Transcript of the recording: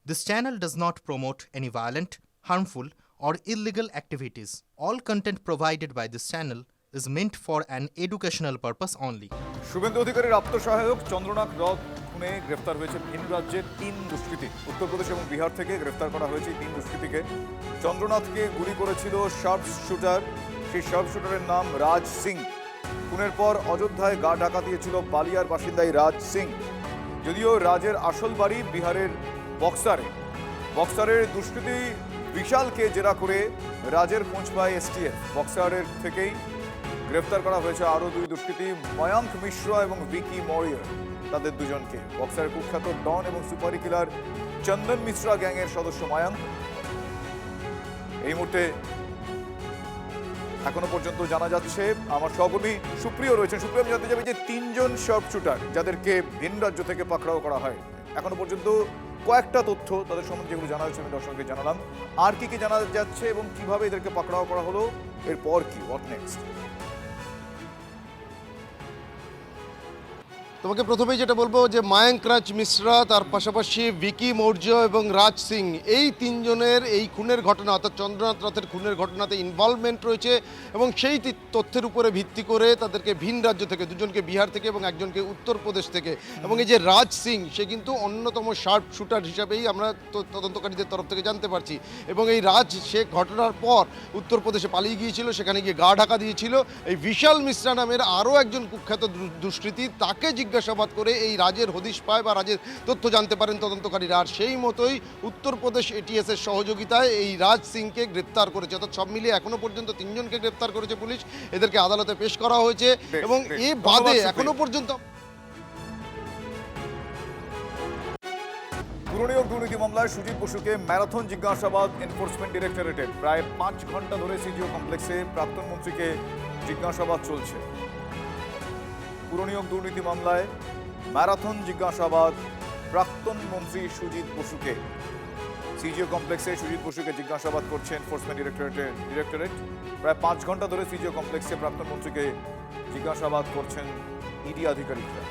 This channel does not promote any violent, harmful, or illegal activities. All content provided by this channel is meant for an educational purpose only. Suvendu অধিকারীর আত্মসহায়ক চন্দ্রনাথ রথ খুনে গ্রেফতার হয়েছে ভিন রাজ্যের 3 দুষ্কৃতী। উত্তরপ্রদেশ এবং বিহার থেকে গ্রেফতার করা হয়েছে 3 দুষ্কৃতীকে। চন্দ্রনাথকে গুলি করেছিল শার্প শুটার। সেই শার্প শুটারের নাম রাজ সিং। খুনের পর অযোধ্যায় গা ঢাকা দিয়েছিল বালিয়ার বাসিন্দাই রাজ সিং। যদিও রাজের আসল বাড়ি বিহারের বক্সারের দুষ্কৃতী বিশালকে জেরা করে রাজের খোঁজ পায় এসটিএফ। বক্সারের থেকেই গ্রেফতার করা হয়েছে আরও 2 দুষ্কৃতী, ময়াঙ্ক মিশ্রা এবং ভিকি মরিয়র। তাদের দুজনকে বক্সারের কুখ্যাত ডন এবং সুপারি কিলার চন্দন মিশ্রা গ্যাংয়ের সদস্য ময়াঙ্ক। এই মুহূর্তে এখনো পর্যন্ত জানা যাচ্ছে, আমার সহকর্মী সুপ্রিয় রয়েছেন। সুপ্রিয়, আমি জানতে চাইবি যে 3 জন শার্প শুটার যাদেরকে ভিন রাজ্য থেকে পাকড়াও করা হয়, এখনো পর্যন্ত কয়েকটা তথ্য তাদের সম্বন্ধে যেগুলো জানা যাচ্ছে আমি দর্শকদের জানালাম। আর কি কি জানা যাচ্ছে এবং কিভাবে এদেরকে পাকড়াও করা হলো, এরপর কি, হোয়াট নেক্সট? তোমাকে প্রথমেই যেটা বলবো যে মায়াঙ্ক রাজ মিশ্রা, তার পাশাপাশি ভিকি মৌর্য এবং রাজ সিং, এই 3 জনের এই খুনের ঘটনা অর্থাৎ চন্দ্রনাথ রথের খুনের ঘটনাতে ইনভলভমেন্ট রয়েছে এবং সেই তথ্যের উপরে ভিত্তি করে তাদেরকে ভিন রাজ্য থেকে, 2জনকে বিহার থেকে এবং 1জনকে উত্তরপ্রদেশ থেকে। এবং এই যে রাজ সিং, সে কিন্তু অন্যতম শার্প শুটার হিসাবেই আমরা তদন্তকারীদের তরফ থেকে জানতে পারছি। এবং এই রাজ, সে ঘটনার পর উত্তরপ্রদেশে পালিয়ে গিয়েছিল, সেখানে গিয়ে গা ঢাকা দিয়েছিল। এই বিশাল মিশ্রা নামের আরও একজন কুখ্যাত দুষ্কৃতী, তাকে জিজ্ঞাসাবাদ করে এই রাজের হদিশ পায় বা রাজের তথ্য জানতে পারেন তদন্তকারীরা। আর সেই মতোই উত্তরপ্রদেশ এটিএস এর সহযোগিতায় এই রাজ সিংকে গ্রেপ্তার করেছে। অর্থাৎ সব মিলিয়ে এখনো পর্যন্ত 3 জনকে গ্রেপ্তার করেছে পুলিশ। এদেরকে আদালতে পেশ করা হয়েছে এবং এ বাদে এখনো পর্যন্ত পুরনিয়োগ দুর্নীতি মামলায় সুজিত বসুকে ম্যারাথন জিজ্ঞাসাবাদ এনফোর্সমেন্ট ডিরেক্টরেটের। প্রায় 5 ঘন্টা ধরে সিজিও কমপ্লেক্সে প্রাক্তন মন্ত্রীকে জিজ্ঞাসাবাদ চলছে। পুরনিয়োগ দুর্নীতি মামলায় ম্যারাথন জিজ্ঞাসাবাদ প্রাক্তন মন্ত্রী সুজিত বসুকে। সিজিও কমপ্লেক্সে সুজিত বসুকে জিজ্ঞাসাবাদ করছে এনফোর্সমেন্ট ডিরেক্টরেট। প্রায় 5 ঘন্টা ধরে সিজিও কমপ্লেক্সে প্রাক্তন মন্ত্রীকে জিজ্ঞাসাবাদ করছেন ইডি আধিকারিকরা।